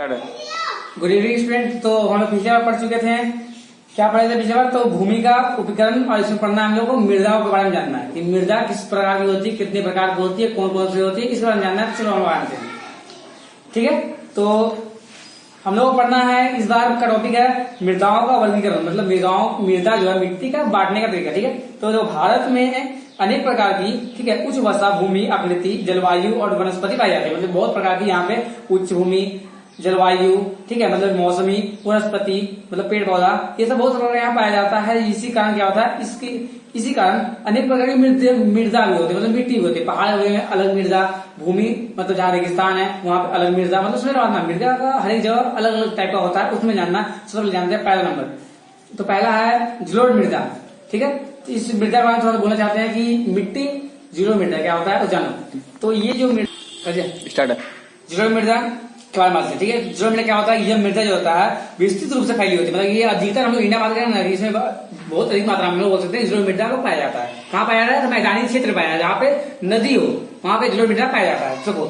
Good evening student. तो हम लोग पिछले बार पढ़ चुके थे, क्या पढ़े थे पिछले बार? तो भूमि का उपकरण, और इसमें पढ़ना हम लोग को मृदाओं के बारे में जानना है कि मृदा किस प्रकार की होती है, कितने प्रकार की होती है, कौन कौन सी होती है, इस बारे में जानना है। चलो हम जानते हैं, ठीक है। तो हम लोग को पढ़ना है, इस बार का टॉपिक है मृदाओं का वर्गीकरण, मतलब मृदा जो है मिट्टी का बांटने का तरीका, ठीक है। तो जो भारत में अनेक प्रकार की, ठीक है, उच्च वर्षा भूमि, आकृति, जलवायु और वनस्पति पाई जाती है। मतलब बहुत प्रकार की यहाँ पे उच्च भूमि, जलवायु, ठीक है, मतलब मौसमी, वनस्पति, मतलब पेड़ पौधा, ये सब बहुत प्रकार यहाँ पाया जाता है। इसी कारण क्या होता है, इसी कारण अनेक प्रकार की मृदा भी होती है, मतलब मिट्टी भी होती है। पहाड़ हुए में अलग मृदा, भूमि मतलब जहाँ रेगिस्तान है वहां पे अलग मृदा, मतलब उसमें जानना मृदा का हर एक जगह अलग अलग टाइप का होता है, उसमें जानना। सबसे जानते हैं पहला नंबर, तो पहला है जलोढ़ मृदा, ठीक है। इस मृदा के बारे में थोड़ा बोलना चाहते हैं कि मिट्टी जलोढ़ मृदा क्या होता है, जानो। तो ये जो स्टार्ट है जलोढ़ मृदा के बारे में, ठीक है। जलोढ़ मृदा क्या होता है, यह मृदा जो होता है विस्तृत रूप से फैली होती है, मतलब ये अधिकतर हम लोग इंडिया बात करें ना, इसमें बहुत अधिक मात्रा में लोग बोल सकते हैं जलोढ़ मृदा को पाया जाता है। कहाँ पाया जाता है? तो मैदानी क्षेत्र पाया जाता है, जहाँ पे नदी हो वहां पे जलोढ़ मृदा पाया जाता है। सबको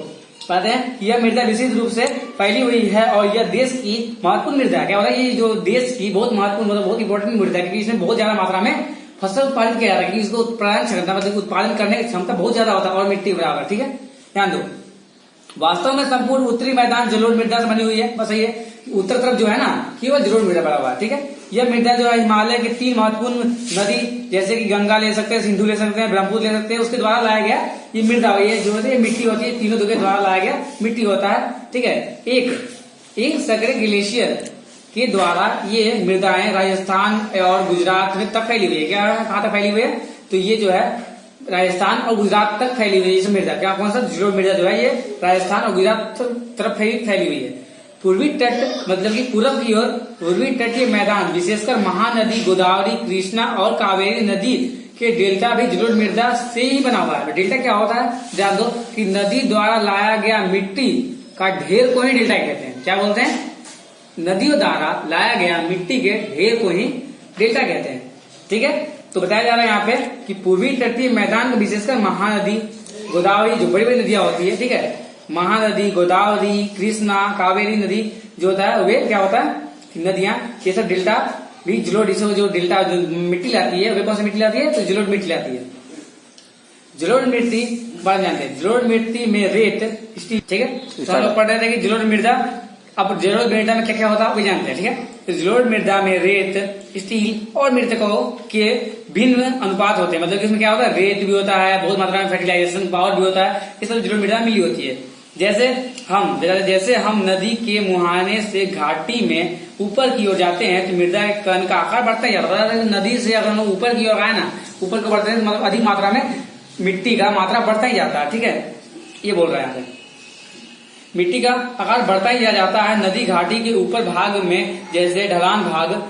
कहते हैं यह मृदा विस्तृत रूप से फैली हुई है और यह देश की महत्वपूर्ण मृदा है। क्या होता है, ये जो देश की बहुत महत्वपूर्ण, मतलब बहुत इंपॉर्टेंट मृदा है, क्योंकि इसमें बहुत ज्यादा मात्रा में फसल उत्पादित किया जाता है, क्योंकि इसको उत्पादन क्षमता, मतलब उत्पादन करने की क्षमता बहुत ज्यादा होता है और मिट्टी बराबर, ठीक है। ध्यान दो, वास्तव में संपूर्ण उत्तरी मैदान जलोढ़ मृदा से बनी हुई है। बस ये उत्तर तरफ जो है ना, केवल जलोढ़ मृदा बना हुआ है, ठीक है। यह मृदा जो है हिमालय के 3 महत्वपूर्ण नदी, जैसे कि गंगा ले सकते हैं, सिंधु ले सकते हैं, ब्रह्मपुत्र ले सकते हैं, उसके द्वारा लाया गया ये मृदा, ये जो होती है मिट्टी होती है, तीनों के द्वारा लाया गया मिट्टी होता है, ठीक है। एक सक्रिय ग्लेशियर के द्वारा ये मृदाएं राजस्थान और गुजरात में तक फैली हुई है। क्या कहाँ तक फैली हुई है? तो ये जो है राजस्थान और गुजरात तक फैली हुई है ये मृदा। क्या कौन सा जलोढ़ मृदा जो है ये राजस्थान और गुजरात तरफ फैली हुई है। पूर्वी तट, मतलब कि पूर्व की ओर पूर्वी तटीय मैदान, विशेषकर महानदी गोदावरी, कृष्णा और कावेरी नदी के डेल्टा भी जलोढ़ मृदा से ही बना हुआ है। डेल्टा क्या होता है, जान दो कि नदी द्वारा लाया गया मिट्टी का ढेर को ही डेल्टा कहते हैं। क्या बोलते हैं? नदियों द्वारा लाया गया मिट्टी के ढेर को ही डेल्टा कहते हैं, ठीक है। तो बताया जा रहा है यहाँ पे कि पूर्वी तटीय मैदान, विशेषकर महानदी गोदावरी, जो बड़ी बड़ी नदियां होती है, ठीक है, महानदी गोदावरी, कृष्णा, कावेरी नदी जो होता है, वे क्या होता है नदियां, ये सब डेल्टा भी जलोढ़, जो डेल्टा जो मिट्टी लाती है, वे कौन सी मिट्टी लाती है? तो जलोढ़ मिट्टी लाती है। जलोढ़ मिट्टी बात जानते हैं, जलोढ़ मिट्टी में रेत, ठीक है। तो हम लोग पढ़ रहे थे कि जलोढ़ मृदा, अब जलोढ़ मृदा में क्या क्या होता है वो जानते हैं, ठीक है। तो जलोढ़ मृदा में रेत, स्टील और मृतकों के भिन्न अनुपात होते हैं, मतलब कि इसमें क्या होता है, रेत भी होता है, बहुत मात्रा में फर्टिलाइजेशन पावर भी होता है, ये सब जलोढ़ मृदा मिली होती है। जैसे हम नदी के मुहाने से घाटी में ऊपर की ओर जाते हैं तो मृदा के कण का आकार बढ़ता ही जाता है। नदी से अगर हम ऊपर की ओर आए ना, ऊपर को बढ़ते हैं, मतलब अधिक मात्रा में मिट्टी का मात्रा बढ़ता ही जाता है, ठीक है। ये बोल रहे हैं, मिट्टी का आकार बढ़ता ही जाता है। नदी घाटी के ऊपर भाग में, जैसे ढलान भाग,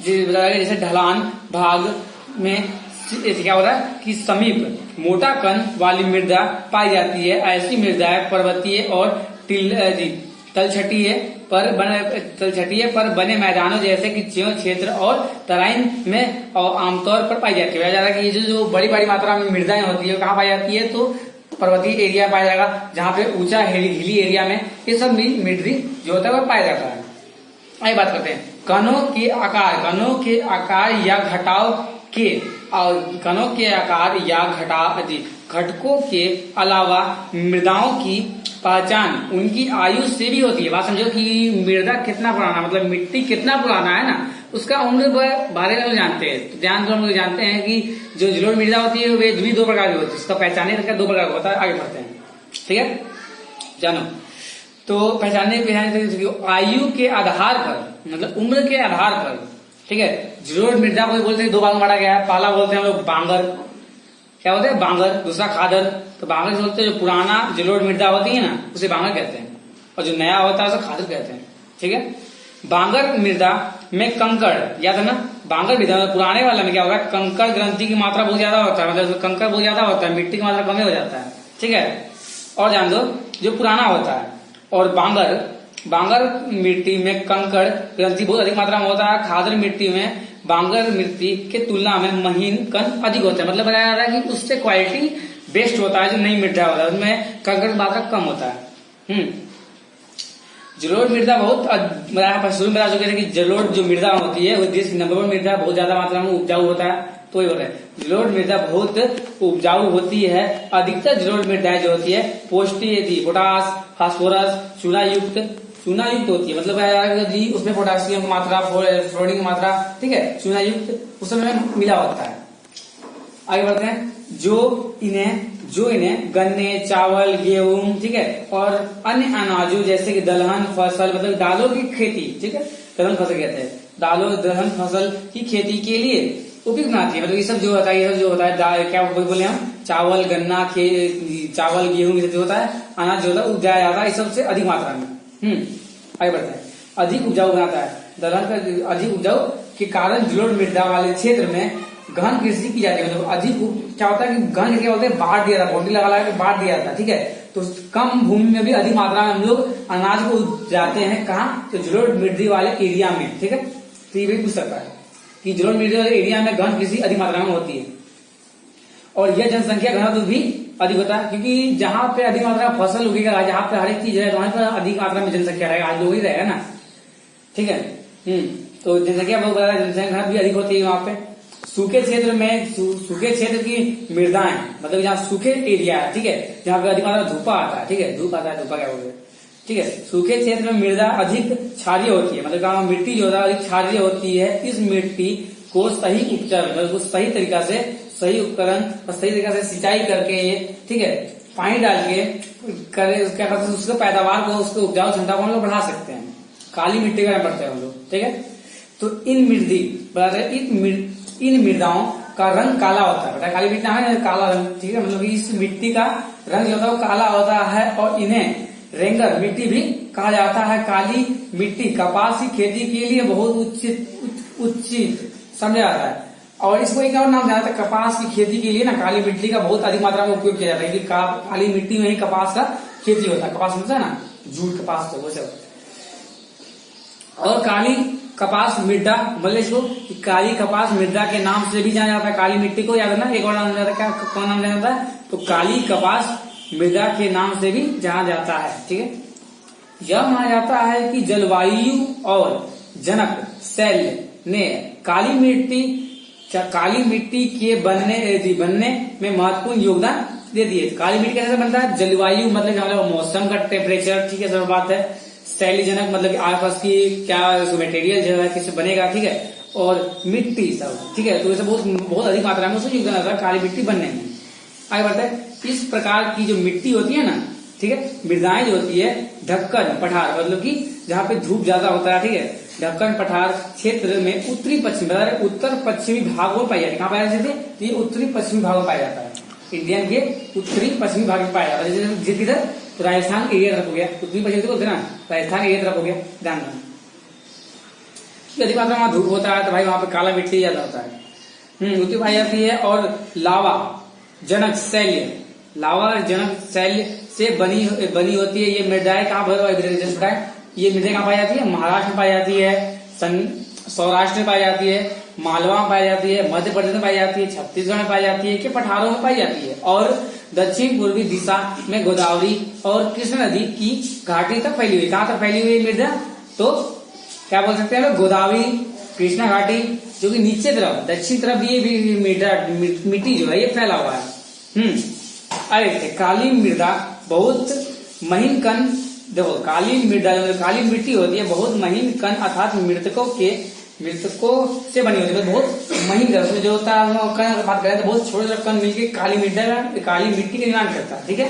जैसे ढलान भाग में क्या होता है कि समीप मोटा कण वाली मृदा पाई जाती है। ऐसी मृदाएं पर्वतीय और तलछटीय पर बने मैदानों जैसे कि ज्यों क्षेत्र और तराइन में आमतौर पर पाई जाती है। कि ये जो बड़ी बड़ी मात्रा में मृदाएं होती है कहाँ पाई जाती है? तो पर्वतीय एरिया पाया जाएगा, जहाँ पे ऊंचा हिली एरिया में ये सब मृदा जो होता है वह पाया जाता है। आइए बात करते हैं कणों के आकार या घटाव के, और कणों के आकार या घटकों के अलावा मृदाओं की पहचान उनकी आयु से भी होती है। बात समझो कि मृदा कितना पुराना, मतलब मिट्टी कितना पुराना है ना, उसका उम्र बारे में जानते हैं। तो ध्यान दो, हम लोग जानते हैं कि जो जलोढ़ मृदा होती है वे भी 2 प्रकार की होती है, उसका पहचाने का 2 प्रकार का होता है। आगे बढ़ते हैं, ठीक है, जानो। तो पहचानने आयु के आधार पर, मतलब उम्र के आधार पर, ठीक है। जलोढ़ मृदा को बोलते हैं 2 भाग में बांटा गया है। पहला बोलते हैं हम लोग बांगर, क्या होता है बांगर, दूसरा खादर। तो बांगर जो होते हैं, जो पुराना जलोढ़ मृदा होती है ना, उसे बांगर कहते हैं, और जो नया होता है उसे खादर कहते हैं, ठीक है। बांगर मृदा में कंकड़, याद है ना, बांगर मृदा में पुराने वाला में क्या होगा, कंकड़ ग्रंथि की मात्रा बहुत ज्यादा होता है, मतलब कंकड़ बहुत ज्यादा होता है, मिट्टी की मात्रा कम हो जाता है, ठीक है। और जान दो जो पुराना होता है, और बांगर मिट्टी में कंकड़ ग्रंथि बहुत अधिक मात्रा में होता है। खादर मिट्टी में बांगर मिट्टी के तुलना में महीन कण अधिक होता है, मतलब बताया जा रहा है कि उससे क्वालिटी बेस्ट होता है जो नई मृदा होता है, उसमें कंकड़ की मात्रा कम होता है। जलोढ़ मृदा बहुत शुरू में बता चुके थे कि जलोढ़ जो मृदा होती है वो देश की नंबर 1 मृदा बहुत ज्यादा मात्रा में उपजाऊ होता है। तो ये होता है जलोढ़ मृदा बहुत उपजाऊ होती है। अधिकतर जलोढ़ मृदाएं जो होती है पौष्टिक पोटास, फास्फोरस, चूना युक्त होती है। मतलब उसमें पोटासियम की मात्रा, फ्लोरीन की मात्रा, ठीक है, चूना युक्त उसमें मिला होता है। आगे बढ़ते हैं। जो इन्हें गन्ने, चावल, गेहूं, ठीक है, और अन्य अनाजों जैसे कि दलहन फसल, मतलब दालों की खेती, ठीक है, दलहन फसल कहते हैं, दलहन फसल की खेती के लिए उपयुक्त बनाती है। मतलब ये सब जो होता है क्या बोले हम, चावल, गन्ना, चावल, गेहूं, ये जो होता है अनाज जो होता है उपजाया जाता है इस सबसे अधिक मात्रा में। आगे बढ़ते हैं। अधिक उपजाऊ बनाता है दलहन का, अधिक उपजाऊ के कारण जलोढ़ मृदा वाले क्षेत्र में गहन कृषि की जाती है। मतलब अधिक क्या होता है कि गहन कृषि बोलते हैं बाढ़ दिया था, बोटी लगा के बाढ़ दिया था, ठीक है। तो कम भूमि में भी अधिक मात्रा में हम लोग अनाज को उगाते हैं। कहाँ? तो जलोढ़ मृदा वाले एरिया में, ठीक है। तो ये भी पूछ सकता है कि जलोढ़ मृदा वाले एरिया में गहन कृषि अधिक मात्रा में होती है और यह जनसंख्या घनत्व भी अधिक होता है, क्योंकि जहां पे अधिक मात्रा में फसल उगेगा, जहां पे हर एक चीज है वहां पर अधिक मात्रा में जनसंख्या रहेगा, आज लोग ही रहेगा ना, ठीक है। तो जनसंख्या बहुत बड़ा, जनसंख्या भी अधिक होती है वहां पे। सूखे क्षेत्र की मृदाएं, मतलब जहाँ सूखे एरिया है, ठीक है, जहाँ पे अधिक मात्रा धूपा आता है, ठीक है, धूपा क्या बोलते हैं, ठीक है। सूखे क्षेत्र में मृदा अधिक क्षारीय होती है, मतलब मिट्टी जो है अधिक क्षारीय होती है। इस मिट्टी को सही उपचार, मतलब सही तरीका से, सही उपकरण और सही तरीका से सिंचाई करके, ठीक है, पानी डाल के क्या करते हैं, उसके पैदावार को, उसके उपजाऊ क्षमता को हम लोग बढ़ा सकते हैं। काली मिट्टी का पड़ता है हम लोग, ठीक है। तो इन मृदाओं का रंग काला होता है, काली मिट्टी है काला रंग, ठीक है, मतलब इस मिट्टी का रंग जो होता है वो काला होता है और इन्हें रेंगर मिट्टी भी कहा जाता है। काली मिट्टी कपास की खेती के लिए बहुत उचित समझा जाता है। और इसको एक और नाम जाना था, कपास की खेती के लिए ना काली मिट्टी का बहुत अधिक मात्रा में उपयोग किया जाता है, क्योंकि काली मिट्टी में ही कपास का खेती होता है। कपास होता है ना, जूट कपास, तो वो सब। और काली कपास मृदा, मतलब इसको काली कपास मृदा के नाम से भी जाना जाता है। काली मिट्टी को याद रखना, एक और नाम जाता है, क्या कौन नाम जाना जाता है, तो काली कपास मृदा के नाम से भी जाना जाता है, ठीक है। यह माना जाता है कि जलवायु और जनक शैल ने काली मिट्टी के बनने में महत्वपूर्ण योगदान दे दिए। काली मिट्टी कैसे बनता है, जलवायु मतलब मौसम का टेम्परेचर, ठीक है, सब बात है। शैलीजनक मतलब आसपास की क्या मटेरियल जो है किससे बनेगा, ठीक है, और मिट्टी सब, ठीक है। तो ऐसे बहुत अधिक मात्रा में उससे योगदान आता है काली मिट्टी बनने में। आगे बढ़ते हैं। इस प्रकार की जो मिट्टी होती है ना, ठीक है, मृदाएं जो होती है ढक्कन पठार, मतलब कि जहाँ पे धूप ज्यादा होता है, ठीक है, ढक्कन पठार क्षेत्र में उत्तर पश्चिमी भाग में पाई जाती है। कहाँ पाया जाती है, तो ये उत्तरी पश्चिमी भाग में पाया जाता है। इंडियन के उत्तरी पश्चिमी भाग में पाया जाता है। जैसे किधर, तो राजस्थान एरिया तरफ हो गया, उत्तरी पश्चिमी बोलते ना, राजस्थान एरिया तरफ हो गया, ध्यान रखना। अधिक मात्रा में धूप होता है तो भाई वहां पे काला मिट्टी ज्यादा होता है। उत्तरी पाई जाती है। और लावा जनक शैल से बनी होती है। ये मृदाएं कहाँ पर, ये मृदाएं कहाँ पाई जाती है, महाराष्ट्र में पाई जाती है, सौराष्ट्र में पाई जाती है, मालवा में पाई जाती है, मध्य प्रदेश में पाई जाती है, छत्तीसगढ़ में पाई जाती है, के पठारों में पाई जाती है। और दक्षिण पूर्वी दिशा में गोदावरी और कृष्ण नदी की घाटी तक फैली हुई। कहाँ तक फैली हुई मृदा, तो क्या बोल सकते हैं, गोदावरी कृष्णा घाटी, जो कि नीचे तरफ दक्षिण तरफ ये भी मिट्टी जो है ये फैला हुआ है। अरे काली मृदा बहुत महीन कण, देखो काली मिट्टी होती है बहुत महीन कण, अर्थात मृतकों से बनी होती है। बहुत महीन कण जो होता है, कण बात करें तो बहुत छोटे छोटे कण मिलकर काली मिट्टी का निर्माण करता है, ठीक है।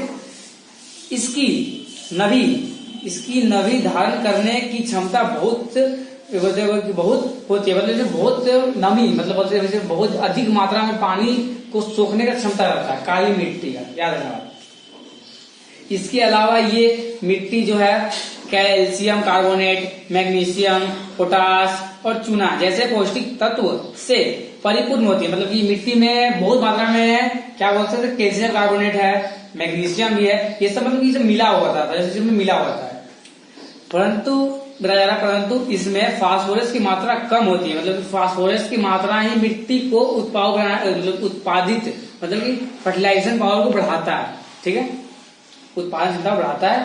इसकी नमी धारण करने की क्षमता बहुत होती है, मतलब बहुत नमी, मतलब बहुत अधिक मात्रा में पानी को सोखने का क्षमता रखता है काली मिट्टी का, याद रखना। इसके अलावा ये मिट्टी जो है कैल्शियम कार्बोनेट, मैग्नीशियम, पोटास और चूना जैसे पौष्टिक तत्व से परिपूर्ण होती है। मतलब कि मिट्टी में बहुत मात्रा में क्या बोलते हैं, कैल्शियम कार्बोनेट है, मैग्नीशियम भी है, ये सब मतलब ये सब मिला हुआ था, जैसे मिला हुआ था। परंतु इसमें फास्फोरस की मात्रा कम होती है। मतलब फास्फोरस की मात्रा ही मिट्टी को उत्पादित मतलब कि फर्टिलाइजेशन पावर को बढ़ाता है, ठीक है, उत्पादन क्षमता बढ़ाता है।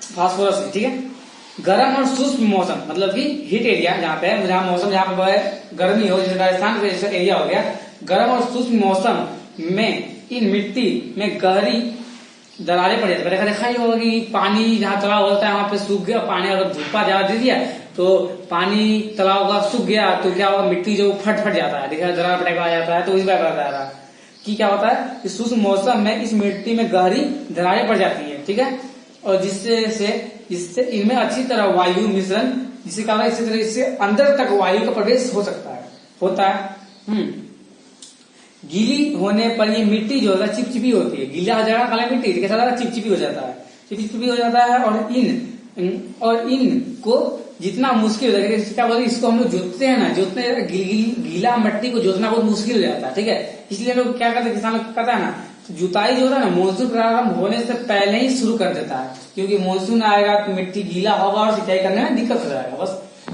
फास्फोरस, ठीक है। गर्म और शुष्क मौसम मतलब कि हीट एरिया जहाँ मौसम जहाँ पे गर्मी हो, जैसे राजस्थान का जैसा एरिया हो गया, गर्म और शुष्क मौसम में इन मिट्टी में गहरी दरारें पड़ जाती है। देखा ही होगा कि पानी जहाँ तालाब होता है वहां पे सूख गया पानी, अगर धूपा ज्यादा दे दिया तो पानी तालाब का सूख गया तो क्या होगा, मिट्टी जो फट जाता है, देखा दरार पटाख आ जाता है। तो इस बार बता रहा कि क्या होता है कि शुष्क मौसम में इस मिट्टी में गहरी दरारें पड़ जाती है, ठीक है। और जिससे इनमें अच्छी तरह वायु मिश्रण, जिससे क्या होगा, इसी तरह इससे अंदर तक वायु का प्रवेश हो सकता है, होता है। गीली होने पर ये मिट्टी जो है चिपचिपी होती है। गीला हो जाएगा काला मिट्टी, कैसा लगा, चिपचिपी हो जाता है, चिपचिपी हो जाता है। और इन को जितना मुश्किल हो जाएगा, क्या बोलते हैं, इसको हम लोग जोतते हैं ना, गीला मिट्टी को जोतना बहुत मुश्किल हो जाता है, ठीक है। इसलिए लोग क्या करते हैं, किसान लोग कहता है ना, जुताई जो होता है ना मानसून प्रारंभ होने से पहले ही शुरू कर देता है, क्योंकि मानसून आएगा तो मिट्टी गीला होगा और सिंचाई करने में दिक्कत हो जाएगा। बस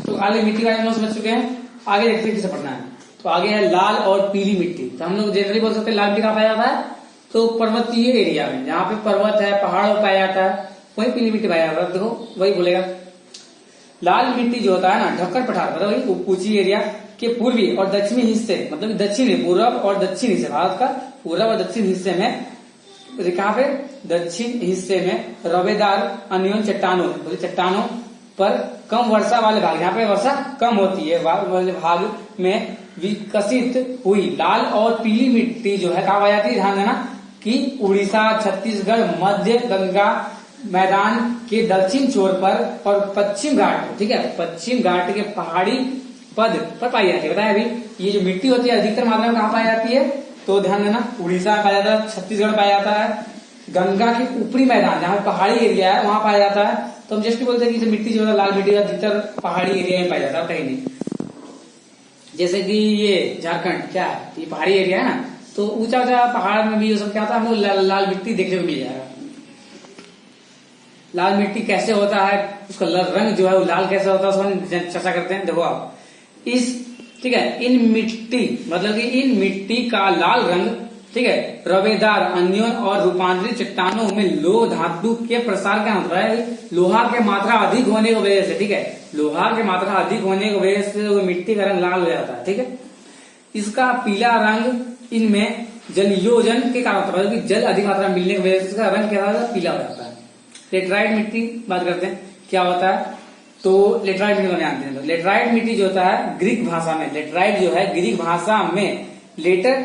तो आगे मिट्टी का हम लोग समझ चुके हैं, आगे देखते हैं किसे पढ़ना है। तो आगे है लाल और पीली मिट्टी। तो हम लोग जनरली बोल सकते हैं लाल मिट्टी कहाँ पाया जाता है, तो पर्वतीय एरिया में, जहाँ पे पर्वत है, पहाड़ पाया जाता है, वही पीली मिट्टी पाया जाता है। देखो वही बोलेगा, लाल मिट्टी जो होता है ना, ढक्कन पठार मतलब वही ऊंची एरिया के पूर्वी और दक्षिणी हिस्से, मतलब दक्षिणी, पूर्व और दक्षिण हिस्से, भारत का पूर्व और दक्षिण हिस्से में, कहाँ पे, दक्षिण हिस्से में रवेदार अन्योन चट्टानों पर कम वर्षा वाले भाग, यहाँ पे वर्षा कम होती है वाले भाग में विकसित हुई लाल और पीली मिट्टी जो है कहा जाती है, ध्यान देना कि उड़ीसा, छत्तीसगढ़, मध्य गंगा मैदान के दक्षिण छोर पर और पश्चिम घाट, ठीक है, पश्चिम घाट के पहाड़ी पद पर पाई जाती है। बताया अभी ये जो मिट्टी होती है अधिकतर मात्रा में कहाँ पाई जाती है, तो ध्यान देना उड़ीसा पाया जाता है, छत्तीसगढ़ पाया जाता है, गंगा के ऊपरी मैदान जहाँ पहाड़ी एरिया है वहां पाया जाता है। तो हम जस्ट बोलते हैं कि मिट्टी जो है लाल मिट्टी अधिकतर पहाड़ी एरिया में पाया जाता है, कहीं नहीं। जैसे कि ये झारखंड क्या है, ये पहाड़ी एरिया है ना, तो ऊंचा ऊंचा पहाड़ में भी ये सब क्या होता है, हम लोग लाल मिट्टी देखने को मिल जाएगा। लाल मिट्टी कैसे होता है, उसका रंग जो है वो लाल कैसे होता है, उसको हम चर्चा करते हैं। देखो आप ठीक है, इन मिट्टी मतलब कि इन मिट्टी का लाल रंग, ठीक है, रवेदार अन्योन और रूपांतरित चट्टानों में लोह धातु के प्रसार का होता है, लोहा की मात्रा अधिक होने की वजह से, ठीक है, लोहा की मात्रा अधिक होने की वजह से वो मिट्टी का रंग लाल हो जाता है, ठीक है। इसका पीला रंग इनमें जलयोजन के कारण होता है, कि जल अधिक मात्रा मिलने की वजह से इसका रंग क्या होता है, पीला हो जाता है। लेटराइट मिट्टी बात करते हैं क्या होता है, तो लेटराइट मिट्टी को ध्यान दें। लेटराइट मिट्टी जो होता है ग्रीक भाषा में, लेटराइट जो है ग्रीक भाषा में लेटर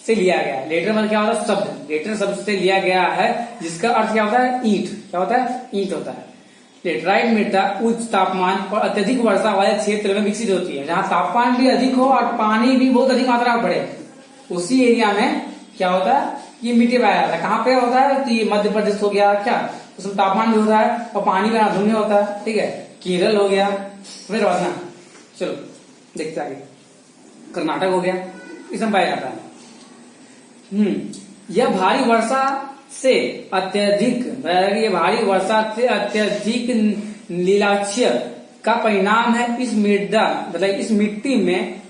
से लिया गया है। लेटर मतलब क्या होता है, शब्द, लेटर शब्द से लिया गया है, जिसका अर्थ क्या होता है, ईंट, क्या होता है, ईंट होता है। लेटराइट मिट्टी उच्च तापमान और अत्यधिक वर्षा वाले क्षेत्र में विकसित होती है, जहाँ तापमान भी अधिक हो और पानी भी बहुत अधिक मात्रा में पड़े, उसी एरिया में क्या होता है, ये मिट्टी पाया जाता है। कहाँ पे होता है, तो ये मध्य प्रदेश हो गया, क्या उसमें तापमान भी होता है और पानी का धुंध होता है, ठीक है। केरल हो गया, फिर ना चलो देखते आगे, कर्नाटक हो गया, इसमें पाया जाता है। यह भारी वर्षा से अत्यधिक, ये भारी वर्षा से अत्यधिक नीलाक्ष्य का परिणाम है। इस मृदा मतलब इस मिट्टी में,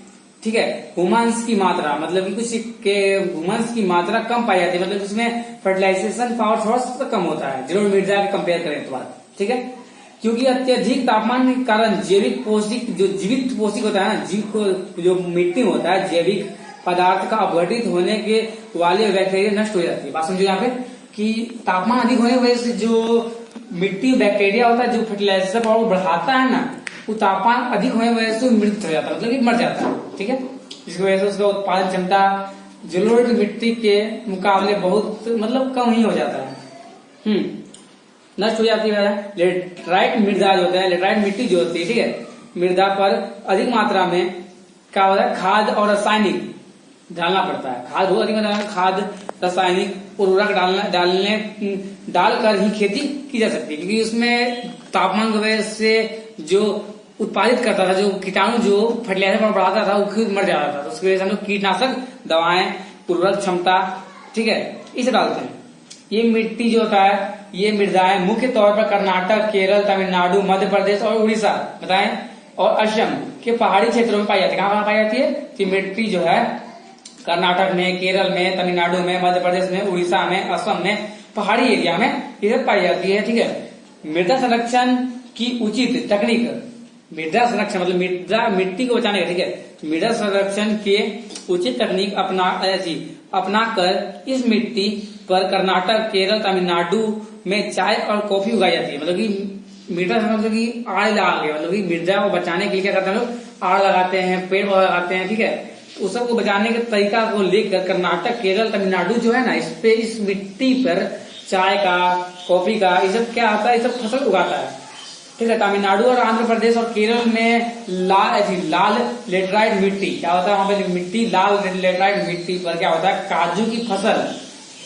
ठीक है, ह्यूमस की मात्रा मतलब कि कुछ के ह्यूमस की मात्रा कम पाई जाती है, मतलब उसमें फर्टिलाइजेशन पावर थोड़ा सा कम होता है जरूर मृदा के कंपेयर करें तो बात, ठीक है। क्योंकि अत्यधिक तापमान के कारण जैविक पोषक, जो जीवित पोषक होता है ना, जीव को जो मिट्टी होता है, जैविक पदार्थ का अपघटित होने के वाले बैक्टीरिया नष्ट हो जाती है। बात समझो यहाँ पे कि तापमान अधिक होने की वजह से जो मिट्टी बैक्टीरिया होता है, जो फर्टिलाइजेशन पावर बढ़ाता है ना, वो तापमान अधिक होने की वजह से मृत हो जाता है, मतलब कि मर जाता है, ठीक है। इसकी वजह से उसका उत्पादन क्षमता जलोढ़ मिट्टी के मुकाबले बहुत मतलब कम ही हो जाता है, नष्ट हो जाती है। लेटराइट मृदा जो होता है, लेटराइट मिट्टी जो होती है, ठीक है, मृदा पर अधिक मात्रा में क्या होता है, खाद और रासायनिक डालना पड़ता है। खाद बहुत अधिक मात्रा में, खाद रासायनिक उर्वरक डालकर ही खेती की जा सकती है, क्योंकि उसमें तापमान की वजह से जो उत्पादित करता था, जो कीटाणु जो फर्टिलाइजर बढ़ाता था, वो खुद मर जाता था। तो उसकी वजह से हम लोग कीटनाशक दवाएं, उर्वरक क्षमता, ठीक है, इसे डालते हैं। ये मिट्टी जो होता है, ये मृदाएं मुख्य तौर पर कर्नाटक, केरल, तमिलनाडु, मध्य प्रदेश और उड़ीसा बताएं और असम के पहाड़ी क्षेत्रों में पाई जाती है। कहाँ पाई जाती है, तो मिट्टी जो है कर्नाटक में, केरल में, तमिलनाडु में, मध्य प्रदेश में, उड़ीसा में, असम में, पहाड़ी एरिया में ये पाई जाती है, ठीक है। मृदा संरक्षण की उचित तकनीक, मृदा संरक्षण मतलब मृदा मिट्टी को बचाने का, ठीक है। मृदा संरक्षण के उचित तकनीक अपनाकर इस मिट्टी पर कर्नाटक, केरल, तमिलनाडु में चाय और कॉफी उगाई जाती है। मतलब कि मृदा संरक्षण की आड़ लगा के, मतलब कि मृदा को बचाने के लिए क्या करते हैं लोग, आड़ लगाते हैं, पेड़ पौधा लगाते हैं, ठीक है। उस सबको बचाने के तरीका को लेकर कर्नाटक, केरल, तमिलनाडु जो है ना, इस मिट्टी पर चाय का, कॉफी का, ये सब क्या होता है, ये सब फसल उगाता है, ठीक है। तमिलनाडु और आंध्र प्रदेश और केरल में लाल लेटराइट मिट्टी, क्या होता है वहां पे मिट्टी, लाल लेटराइट मिट्टी पर क्या होता है, काजू की फसल,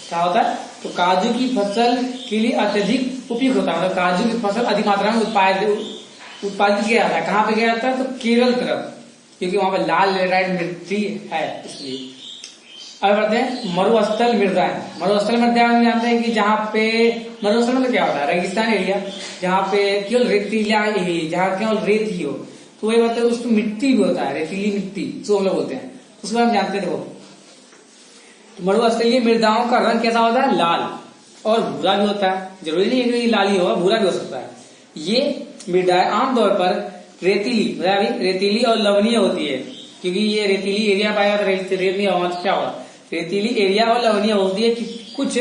क्या होता है, तो काजू की फसल के लिए अत्यधिक उपयुक्त होता है। मतलब काजू की फसल अधिक मात्रा में उत्पादित किया जाता है। कहाँ पे किया जाता है, तो केरल तरफ, क्योंकि वहां पे लाल लेटराइट मिट्टी है, इसलिए। अब बढ़ते हैं मरुस्थल मृदाएं। मरुस्थल मृदा में जानते हैं कि जहाँ पे मरुस्थल में क्या होता है, रेगिस्तान एरिया, जहाँ पे केवल रेतीला, जहाँ केवल रेत ही हो, तो वही बात है, उसको मिट्टी भी होता है, रेतीली मिट्टी जो हम लोग बोलते हैं, उसको हम जानते हैं। देखो मरुस्थलीय मृदाओं का रंग कैसा होता है, लाल और भूरा भी होता है, जरूरी नहीं है कि लाल ही होगा, भूरा भी हो सकता है। ये मृदाएं आमतौर पर रेतीली और लवणीय होती है, क्योंकि ये रेतीली एरिया पाया जाता है, रेत नहीं होगा, क्या होगा, रेतीली एरिया और लवणीय होती है कि कुछ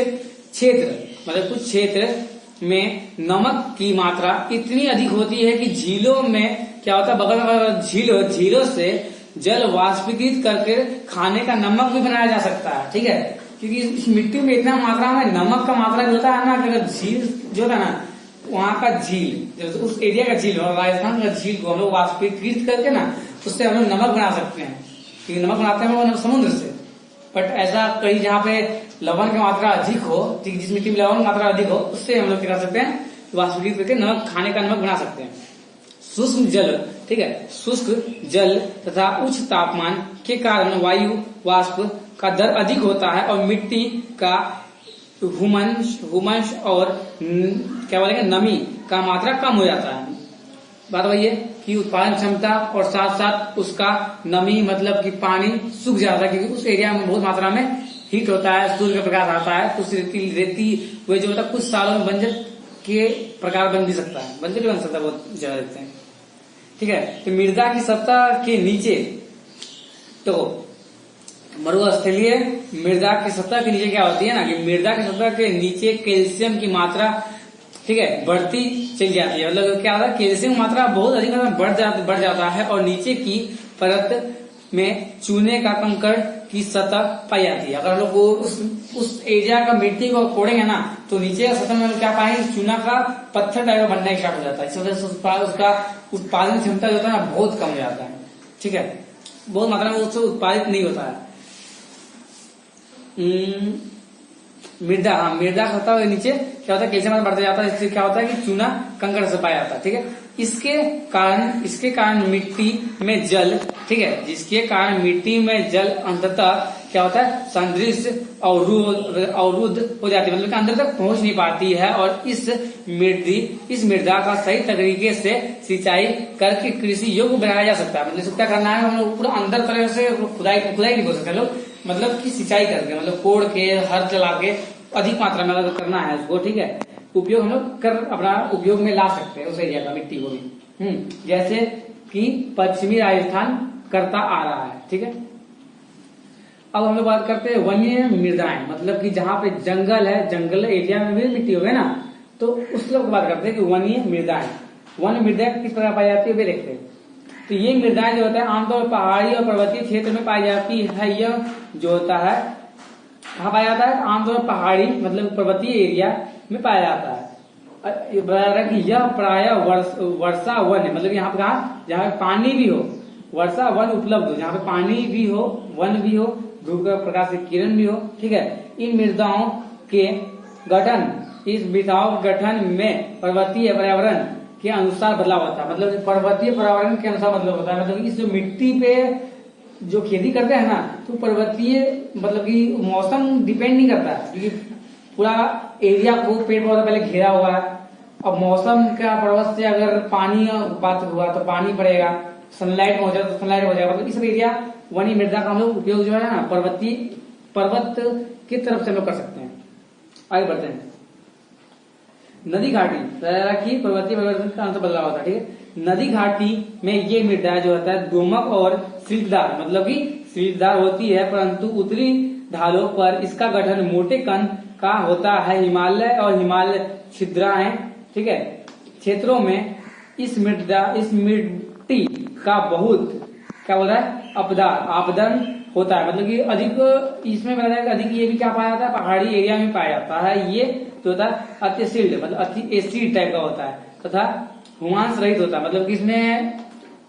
क्षेत्र में नमक की मात्रा इतनी अधिक होती है कि झीलों में क्या होता है, बगल में झीलों से जल वाष्पीकृत करके खाने का नमक भी बनाया जा सकता है, ठीक है। क्योंकि इस मिट्टी में इतना मात्रा में नमक का मात्रा भी होता है ना, कि अगर झील जो था ना, वहां का झील, उस एरिया का झील, राजस्थान का झील को हम लोग वाष्पीकृत करके ना, उससे हम लोग नमक बना सकते हैं, क्योंकि नमक बनाते हैं वो समुद्र से। बट ऐसा कहीं जहाँ पे लवण की मात्रा अधिक हो, ठीक, जिस मिट्टी में लवण की मात्रा अधिक हो, उससे हम लोग क्या कर सकते हैं, वाष्पीकृत करके नमक, खाने का नमक बना सकते हैं। शुष्क जल, ठीक है, शुष्क जल तथा उच्च तापमान के कारण वायु वाष्प का दर अधिक होता है और मिट्टी का हुमस और क्या बोलेंगे, नमी का मात्रा कम हो जाता है। बात वही है कि उत्पादन क्षमता और साथ साथ उसका नमी, मतलब कि पानी सूख जाता है, क्योंकि उस एरिया में बहुत मात्रा में हीट होता है, सूर्य का प्रकाश आता है, तो उस रेती वो जो होता है कुछ सालों में बंजर के प्रकार बन भी सकता है, बंजर भी बन सकता है, बहुत ज्यादा देखते हैं, ठीक है। तो मृदा की सतह के नीचे, तो मरुस्थलीय मृदा की सतह के नीचे क्या होती है ना, कि मृदा की सतह के नीचे कैल्शियम की मात्रा, ठीक है, बढ़ती चली जाती है। मतलब क्या होता है, कैल्शियम की मात्रा बहुत अधिक मात्रा में बढ़ जाता है और नीचे की परत में चूने का कंकड़ की सतह पाई जाती है। अगर हम लोग उस एरिया का मिट्टी को कोड़ेंगे ना, तो नीचे का सतह में क्या पाएंगे, चूना का पत्थर टाइप का बनना स्टार्ट हो जाता है। इस वजह से उसका उत्पादन क्षमता जो होता है ना, बहुत कम हो जाता है, ठीक है, बहुत मात्रा में उससे उत्पादित नहीं होता है। मृदा सतह के नीचे क्या होता है, कैल्शियम बढ़ता जाता है, इससे क्या होता है कि चूना कंकड़ से पाया जाता है, ठीक है। इसके कारण मिट्टी में जल, ठीक है, जिसके कारण मिट्टी में जल अंततः क्या होता है, संदृश्य अवरुद्ध हो जाती है, मतलब अंदर तक पहुंच नहीं पाती है। और इस मृदा का सही तरीके से सिंचाई करके कृषि योग्य बनाया जा सकता है। मतलब क्या करना है, हम लोग पूरा अंदर तरह से खुदाई नहीं बोल सकते लोग, मतलब कि सिंचाई करके, मतलब कोड़ के, हर चला के अधिक मात्रा में अगर करना है उसको, ठीक है, उपयोग हम लोग कर अपना उपयोग में ला सकते हैं उस एरिया का मिट्टी को भी, जैसे कि पश्चिमी राजस्थान करता आ रहा है, ठीक है। अब हम लोग बात करते हैं वन्य मृदाएं, मतलब कि जहाँ पे जंगल है, जंगल एरिया में भी मिट्टी हो गई ना, तो उस लोग बात करते हैं कि वन्य मृदाएं। वन्य मृदा किस प्रकार पाई जाती है वे देखते हैं। तो ये मृदाएं जो होता है आमतौर पहाड़ी और पर्वतीय क्षेत्र में पाई जाती है। यह जो होता है कहाँ पाया जाता है, आमतौर पहाड़ी मतलब पर्वतीय एरिया में पाया जाता है। यह प्राय वर्षा वन, मतलब यहाँ पे कहा, जहाँ पे पानी भी हो, वर्षा वन उपलब्ध हो, जहाँ पे पानी भी हो, वन भी हो, धूप का प्रकाश की किरण भी हो, ठीक है। इन मृदाओं के गठन में पर्वतीय पर्यावरण के अनुसार बदलाव होता है। मतलब पर्वतीय पर्यावरण के अनुसार बदलाव होता है, मतलब इस जो मिट्टी पे जो खेती करते हैं ना, तो पर्वतीय मतलब कि मौसम डिपेंड नहीं करता है, क्योंकि पूरा एरिया को पेड़ पौधा पहले घेरा हुआ है। अब मौसम का पर्वत से अगर पानी बात हुआ तो पानी पड़ेगा, सनलाइट हो जाए तो सनलाइट हो जाएगा। मतलब इस एरिया वन्य मृदा का हम लोग उपयोग जो है ना पर्वत की तरफ से हम लोग कर सकते हैं। आगे बढ़ते हैं। नदी घाटी की पर्वतीय परिवर्तन का अंत बदलाव होता है, ठीक है। नदी घाटी में ये मृदा जो होता है दोमक और सिल्कदार, मतलब कि सिल्कदार होती है, परंतु उत्तरी ढालों पर इसका गठन मोटे कण का होता है। हिमालय और हिमालय छिद्राएं, ठीक है, क्षेत्रों में इस मिट्टी का बहुत क्या बोल रहा है आपदन होता है, मतलब कि अधिक इसमें बताया कि अधिक ये भी क्या पाया जाता है, पहाड़ी एरिया में पाया जाता है। ये जो होता है अत्यशील मतलब अति एसिड टाइप का होता है तथा हुमांस रहित होता है, मतलब कि इसमें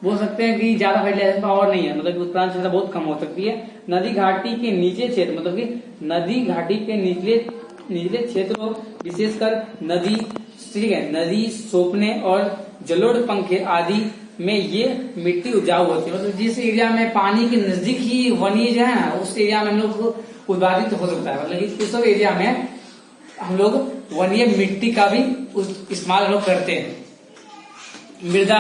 बोल सकते हैं कि ज्यादा फर्टिलाइजर पावर नहीं है, मतलब कि उत्पादन क्षमता बहुत कम हो सकती है। नदी घाटी के नीचे क्षेत्र, मतलब कि नदी घाटी के निचले क्षेत्रों विशेषकर नदी, ठीक है, नदी सोपने और जलोढ़ पंखे आदि में ये मिट्टी उपजाऊ होती है। मतलब जिस एरिया में पानी के नजदीक ही वनीय जो है ना, उस एरिया में हम लोग उत्पादित हो सकता है, मतलब कि इस सब एरिया में हम लोग वनीय मिट्टी का भी इस्तेमाल हम लोग करते हैं। मृदा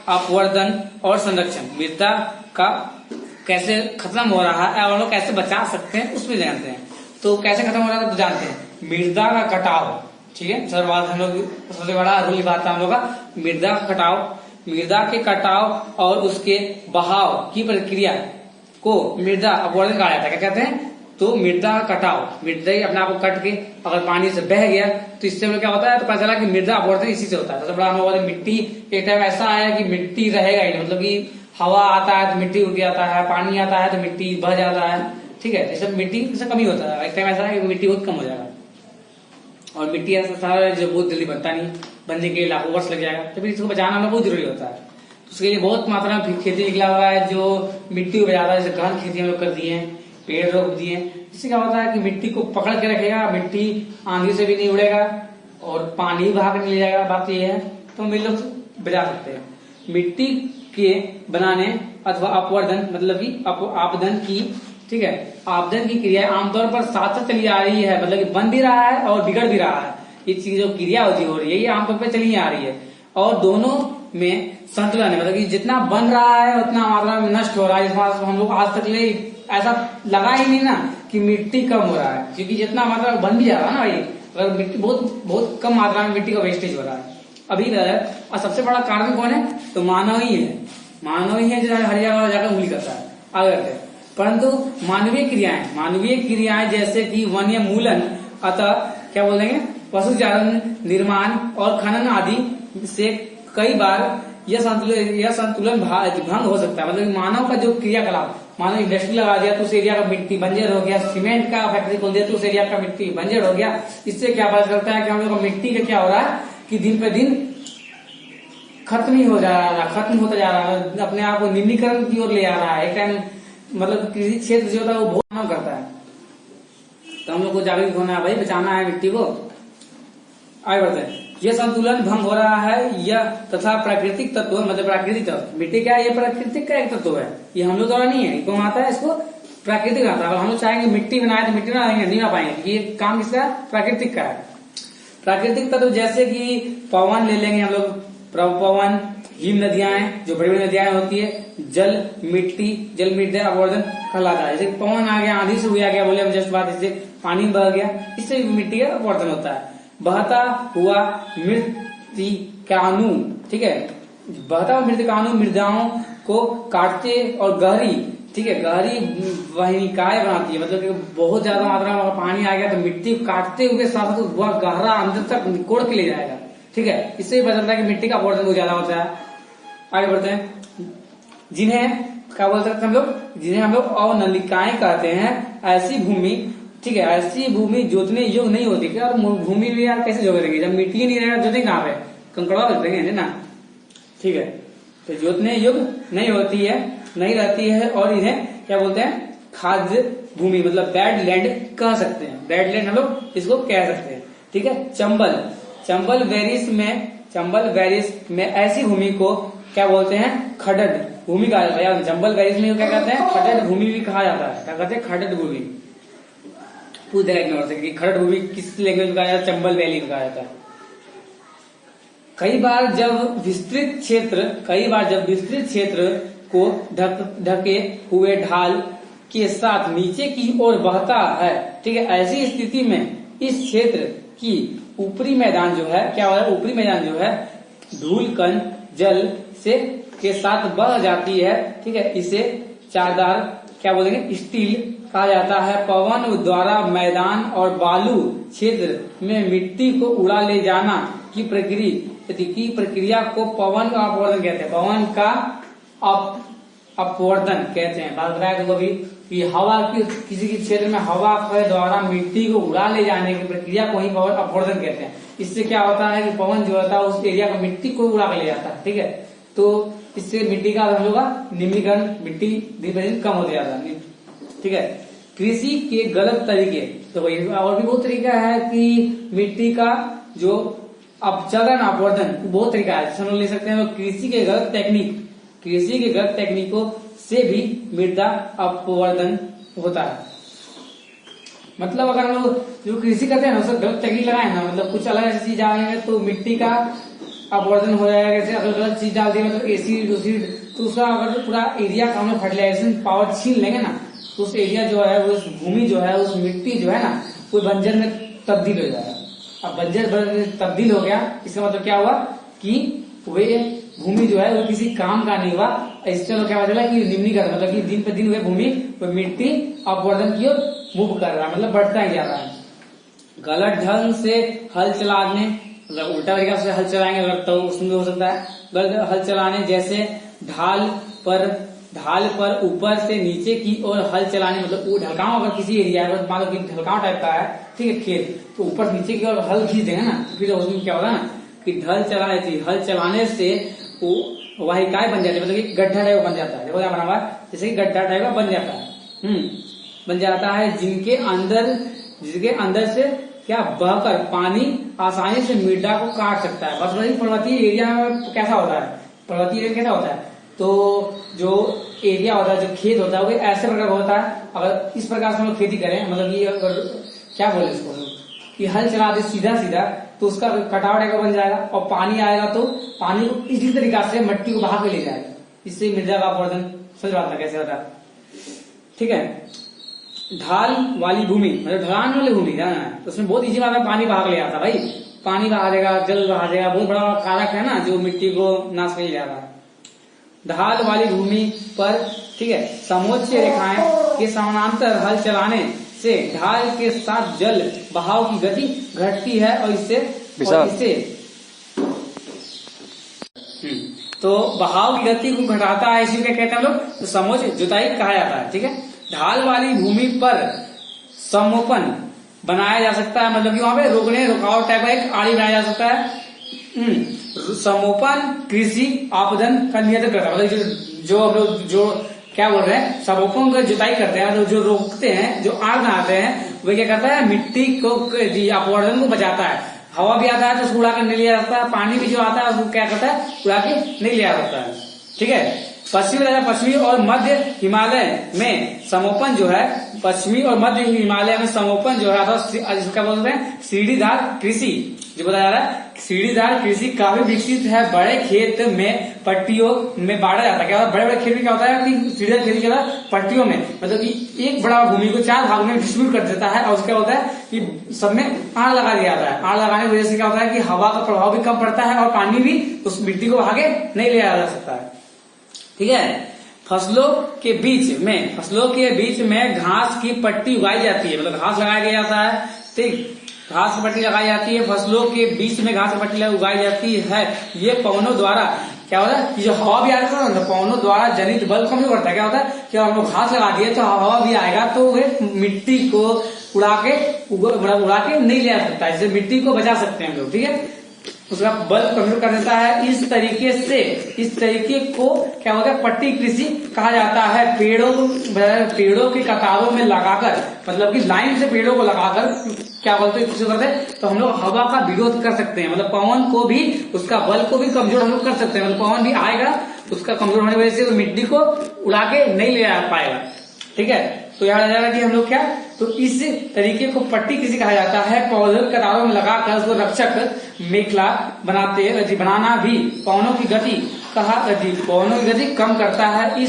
अपवर्तन और संरक्षण, मृदा का कैसे खत्म हो रहा है और हम लोग कैसे बचा सकते हैं उसमें जानते हैं। तो कैसे खत्म हो रहा है तो जानते हैं, मृदा का कटाव, ठीक है, सर बात हम लोग सबसे बड़ा रूल बात है हम लोग का मृदा का कटाव। मृदा के कटाव और उसके बहाव की प्रक्रिया को मृदा अपवर्तन कहा जाता है। क्या कहते हैं, तो मृदा का कटाव, मृदा ही अपने आप को कट के अगर पानी से बह गया तो इससे क्या होता है, तो पता चला कि मृदा अपवर्तन इसी से होता है। सबसे बड़ा हम लोग मिट्टी एक टाइम ऐसा आया कि मिट्टी रहेगा ही नहीं, मतलब कि हवा आता है तो मिट्टी उड़ जाता है, पानी आता है तो मिट्टी बह जाता है, ठीक है, जैसे मिट्टी से कमी होता है। एक टाइम ऐसा है कि मिट्टी बहुत कम हो जाएगा और मिट्टी ऐसा सारा जो बहुत जल्दी बनता नहीं, बनने के लिए लाखों वर्ष लग जाएगा, तो फिर इसको बचाना हमें बहुत जरूरी होता है। तो उसके लिए बहुत मात्रा में खेती निकला हुआ है जो मिट्टी को बचाता है, जैसे गहन खेती हम लोग कर दिए हैं, पेड़ रोप दिए। इससे क्या होता है कि मिट्टी को पकड़ के रखेगा, मिट्टी आंधी से भी नहीं उड़ेगा और पानी भी बहा कर नहीं ले जाएगा। बात यह है, तो हम लोग बचा सकते हैं। मिट्टी के बनाने अथवा अपवर्धन मतलब कि आपदन की, ठीक है, आपदन की क्रिया आमतौर पर साथ साथ चली आ रही है, मतलब कि बन भी रहा है और बिगड़ भी रहा है। ये चीज जो क्रिया होती हो रही है ये आमतौर पर चली आ रही है और दोनों में संतुलन है, मतलब कि जितना बन रहा है उतना मात्रा में नष्ट हो रहा है। इस बात हम लोग आज तक ले ऐसा लगा ही नहीं ना कि मिट्टी कम हो रहा है, क्योंकि जितना मात्रा में बन भी जा रहा है ना भाई, अगर मिट्टी बहुत कम मात्रा में मिट्टी का वेस्टेज हो रहा है अभी। और सबसे बड़ा कारण कौन है, तो मानव ही है, मानव ही है जो हर जगह जाकर उंगली करता है आगे करते हैं। परंतु मानवीय क्रियाएं जैसे कि वन्य मूलन, अतः क्या बोलेंगे, पशुचारण, निर्माण और खनन आदि से कई बार यह संतुलन भंग हो सकता है। मतलब मानव का जो क्रियाकलाप, मानव इंडस्ट्री लगा दिया तो उस एरिया का मिट्टी बंजर हो गया, सीमेंट का फैक्ट्री खोल दिया तो उस एरिया का मिट्टी बंजर हो गया। इससे क्या पता चलता है कि हम लोग का मिट्टी का क्या हो रहा है कि दिन पे दिन खत्म ही हो जा रहा है, खत्म होता जा रहा है, अपने आप को निम्नीकरण की ओर ले आ रहा है। एक टाइम मतलब कृषि क्षेत्र जो होता है वो बहुत काम करता है, तो हम लोग को जागरूक होना है भाई, बचाना है मिट्टी को। आगे बढ़ते हैं। यह संतुलन भंग हो रहा है यह तथा प्राकृतिक तत्व, मतलब प्राकृतिक तत्व, मिट्टी क्या है, ये प्राकृतिक का एक तत्व है, ये हम लोग द्वारा नहीं है, कौन आता है, इसको प्राकृतिक आता है। हम लोग चाहेंगे मिट्टी बनाए तो मिट्टी बनाएंगे, नहीं बना पाएंगे, ये काम किसका, प्राकृतिक का है। प्राकृतिक तत्व जैसे कि पवन ले लेंगे हम लोग, पवन, हिम नदियां, जो बड़ी बड़ी नदियां होती है, जल मिट्टी अपवर्तन कहलाता है। जैसे पवन आ गया, आंधी से हुआ गया, बोले हम जस्ट बात, इससे पानी बह गया, इससे मिट्टी का अपवर्तन होता है। बहता हुआ मृतिकानु, ठीक है, बहता हुआ मृतिकानु मृदाओं को काटते और गहरी, ठीक है, गहरी वहनिकाएं बनाती है, मतलब कि बहुत ज्यादा मात्रा में पानी आ गया तो मिट्टी काटते हुए साथ वह गहरा अंदर तक निकोड़ के ले जाएगा, ठीक है। इससे भी पता चलता है कि मिट्टी का अपवर्तन बहुत ज्यादा होता है। आगे बढ़ते हैं। जिन्हें क्या बोल सकते हैं हम लोग, जिन्हें हम लोग अवनलिकाएं कहते हैं। ऐसी भूमि, ठीक है, ऐसी भूमि जोतने योग्य नहीं होती। क्या भूमि भी यार कैसे जोतेंगे जब मिट्टी नहीं रहेगा, जोतेंगे कहाँ पे, कंकड़वा जोतेंगे ना, ठीक है। तो जोतने योग्य नहीं होती है, नहीं रहती है और इन्हें क्या बोलते हैं, खाद्य भूमि मतलब बैड लैंड कह सकते हैं, बैड लैंड हम लोग इसको कह सकते हैं, ठीक है। चंबल वेरिस में ऐसी भूमि को क्या बोलते हैं, खडड भूमि कहा जाता है। चंबल वेरिस में क्या कहते हैं, खडड भूमि भी कहा जाता है। क्या कहते हैं, खडड भूमि। पूछ देगा कि खडड भूमि किस लैंग्वेज में कहा जाता है, चंबल वैली में कहा जाता है। कई बार जब विस्तृत क्षेत्र को ढके हुए ढाल के साथ नीचे की ओर बहता है, ठीक है, ऐसी स्थिति में इस क्षेत्र की ऊपरी मैदान जो है क्या हो रहा है, ऊपरी मैदान जो है धूल कण जल से के साथ बह जाती है। ठीक है, इसे चारदार क्या बोलेंगे, स्टील कहा जाता है। पवन द्वारा मैदान और बालू क्षेत्र में मिट्टी को उड़ा ले जाना की प्रक्रिया को पवन का अपवर्तन कहते हैं। पवन का अपवर्तन कहते हैं। बात बताया तो कि हवा की किसी के क्षेत्र में हवा के द्वारा मिट्टी को उड़ा ले जाने की प्रक्रिया को ही पवन अपवर्तन कहते हैं। इससे क्या होता है कि पवन जो होता है उस एरिया का मिट्टी को उड़ा के ले जाता है। ठीक है, तो इससे मिट्टी का हम लोग का निम्नीकरण, मिट्टी दिन ब दिन कम होते जाता है। ठीक है, कृषि के गलत तरीके, तो और भी बहुत तरीका है कि मिट्टी का जो अपचलन अपवर्तन बहुत तरीका है, हम लोग ले सकते हैं। तो कृषि के गलत तकनीकों से भी मृदा अपवर्तन होता है। मतलब अगर हम लोग जो कृषि करते हैं ना उसको गलत तकनीक लगाए ना, मतलब कुछ अलग ऐसी चीज डालेंगे तो मिट्टी का अपवर्तन हो जाएगा। जैसे अगर गलत चीज डाल दी मतलब एसिड तो उसका अगर पूरा एरिया का हम लोग फर्टिलाइजेशन पावर छीन लेंगे ना तो उस एरिया जो है, उस भूमि जो है, उस मिट्टी जो है ना वो बंजर में तब्दील हो जाएगा। अब बंजर तब्दील हो गया, इसका मतलब क्या हुआ कि वे भूमि जो है वो किसी काम का नहीं हुआ। इससे लोग क्या चला कि निम्नीकरण, मतलब कि दिन पे दिन वह भूमि वो मिट्टी अपवर्तन की ओर मूव कर रहा है, मतलब बढ़ता ही जा रहा है। गलत ढंग से हल चलाने, मतलब उल्टा तरीका से हल चलाएंगे अगर तो उसमें हो सकता है गलत हल चलाने, जैसे ढाल पर ऊपर से नीचे की ओर हल चलाने, मतलब वो ढलकाव अगर किसी एरिया है, मान लो कि ढलकाव टाइप का है, ठीक है, खेत तो ऊपर से नीचे की ओर हल खींच देंगे ना तो फिर उसमें क्या होगा ना कि हल चलाने से वो वाहिकाएं बन जाती है, मतलब कि गड्ढा टाइप बन जाता है। देखो क्या बना हुआ है, जैसे कि गड्ढा टाइप का बन जाता है, बन जाता है, जिसके अंदर से क्या बहकर पानी आसानी से मृदा को काट सकता है। बस वही पर्वतीय एरिया में कैसा होता है, पर्वतीय एरिया कैसा होता है, तो जो एरिया होता है, जो खेत होता है वो ऐसे प्रकार का होता है। अगर इस प्रकार से हम लोग खेती करें, मतलब कि अगर क्या बोले इसको कि हल चला दे सीधा सीधा तो उसका कटाव टाइप का बन जाएगा, और पानी आएगा तो पानी को इसी तरीका से मिट्टी को बहा के ले जाएगा। इससे मृदा का अपवर्तन समझ पाता कैसे होता है। ठीक है, ढाल वाली भूमि मतलब ढलान वाली भूमि जाना है तो उसमें बहुत इजी बात है, पानी बहा के ले आता भाई, पानी बहा देगा, जल बहा देगा, बहुत बड़ा कारक है ना जो मिट्टी को नाश कर ले जाता है। ढाल वाली भूमि पर, ठीक है, समोच्च रेखाएं के समानांतर हल चलाने से ढाल के साथ जल बहाव की गति घटती है और इससे तो बहाव की गति को घटाता है, इसी क्या कहते हैं हम लोग, तो समोच्च जुताई कहा जाता है। ठीक है, ढाल वाली भूमि पर समोपन बनाया जा सकता है, मतलब कि वहां पे रुकावट टाइप का एक आड़ी बनाया जा सकता है। समोपन कृषि आपदन का नियंत्रण करता है, मतलब जो हम लोग जो क्या बोल रहे हैं, समोपन को जुताई करते हैं, तो जो रोकते हैं, जो आड़ बनाते हैं, वो क्या करता है, मिट्टी को अपवर्तन को बचाता है। हवा भी आता है तो उसको उड़ा कर नहीं लिया जाता है, पानी भी जो आता है उसको क्या करता है, उड़ा के नहीं लिया जाता है। ठीक है, पश्चिमी और मध्य हिमालय में समोपन जो है, पश्चिमी और मध्य हिमालय में समोपन जो है, इसका बोलते हैं सीढ़ीदार कृषि, जो बताया जा रहा है सीढ़ीदार कृषि काफी विकसित है। बड़े खेत में पट्टियों में बांटा जाता है। क्या होता है, बड़े बड़े खेत में क्या होता है कि सीढ़ीदार खेती क्या होता है, पट्टियों में, मतलब कि एक बड़ा भूमि को 4 भागों में डिस्ट्रीब्यूट कर देता है, और उसका होता है कि सब में आड़ लगा दिया जाता है। आड़ लगाने की वजह से क्या होता है कि हवा का प्रभाव भी कम पड़ता है और पानी भी उस मिट्टी को आगे नहीं ले जा सकता है। ठीक है, फसलों के बीच में घास की पट्टी उगाई जाती है, मतलब घास लगाया गया जाता है। ठीक, घास की पट्टी लगाई जाती है, फसलों के बीच में घास की पट्टी उगाई जाती है। ये पवनों द्वारा क्या होता है कि जो हवा भी आता है ना, पवनों द्वारा जनित बल कम करता है। क्या होता है कि हम लोग घास लगा दिए तो हवा भी आएगा तो वे मिट्टी को उड़ा के नहीं ले आ सकता, इससे मिट्टी को बचा सकते हैं हम लोग। ठीक है, उसका बल कमजोर कर देता है। इस तरीके को क्या होता है, पट्टी कृषि कहा जाता है। पेड़ों की कतारों में लगाकर, मतलब कि लाइन से पेड़ों को लगाकर क्या बोलते हैं, कृषि करते हैं, तो हम लोग हवा का विरोध कर सकते हैं, मतलब पवन को भी, उसका बल को भी कमजोर हम लोग कर सकते हैं। मतलब पवन भी आएगा, उसका कमजोर होने की वजह से मिट्टी को उड़ा के नहीं ले आ पाएगा। ठीक है, तो याद आ जाएगा कि हम लोग क्या, तो इस तरीके को पट्टी कृषि कहा जाता है। पौधों की कतारों में लगाकर उसको रक्षक मेखला बनाना भी पवनों की गति कम करता है।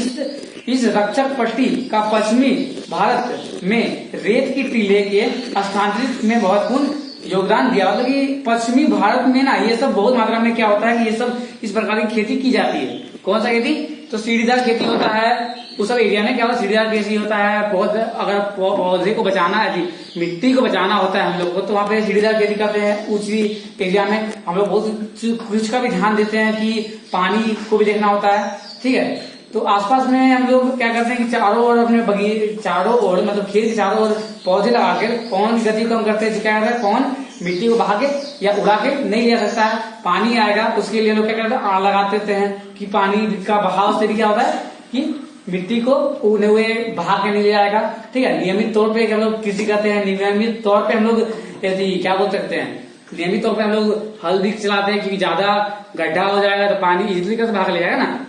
इस रक्षक पट्टी का पश्चिमी भारत में रेत की टीले के स्थानांतरित में महत्वपूर्ण योगदान दिया। मतलब कि पश्चिमी भारत में ना ये सब बहुत मात्रा में क्या होता है कि ये सब इस प्रकार की खेती की जाती है। कौन सा खेती? तो सीढ़ीदार खेती होता है उस सब एरिया में। क्या होता है? सीढ़ीदार खेती होता है। पौधे अगर पौधे को बचाना है, मिट्टी को बचाना होता है हम लोग को, तो वहाँ पे सीढ़ीदार खेती करते हैं। उसी एरिया में हम लोग बहुत कुछ का भी ध्यान देते हैं कि पानी को भी देखना होता है। ठीक है, तो आसपास में हम लोग क्या करते हैं कि चारों ओर अपने बगीचे चारों ओर मतलब खेत के चारों ओर पौधे लगा के पवन की गति कम करते हैं। क्या करते हैं? पवन मिट्टी को बहा के या उड़ा के नहीं ले सकता है, पानी आएगा उसके लिए लोग क्या करते हैं? आड़ लगा देते हैं कि पानी का बहाव से भी क्या होता है कि मिट्टी को उड़े हुए बहा के नहीं ले जाएगा। ठीक है, नियमित तौर पे हम लोग कृषि करते हैं। नियमित तौर पे हम लोग क्या बोल सकते हैं, नियमित तौर पे हम लोग हल भी चलाते हैं क्योंकि ज्यादा गड्ढा हो जाएगा तो पानी इजिली कैसे भाग ले जाएगा ना।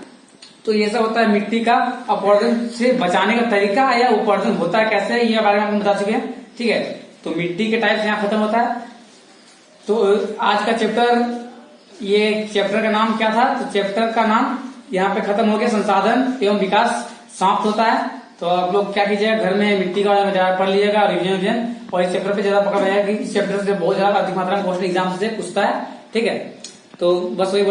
तो ये सब होता है मिट्टी का अपवर्तन से बचाने का तरीका या अपवर्तन होता है कैसे, ये बारे में हम बता चुके हैं। ठीक है, तो मिट्टी के टाइप यहाँ खत्म होता है। तो आज का चैप्टर, ये चैप्टर का नाम क्या था? तो चैप्टर का नाम यहाँ पे खत्म हो गया, संसाधन एवं विकास समाप्त होता है। तो आप लोग क्या कीजिएगा, घर में मिट्टी का बारे में ज्यादा पढ़ लीजिएगा, रिविजन और इस चैप्टर पे ज्यादा पकड़ रहेगा कि इस चैप्टर से बहुत ज्यादा अधिक मात्रा में क्वेश्चन एग्जाम से पूछता है। ठीक है, तो बस वही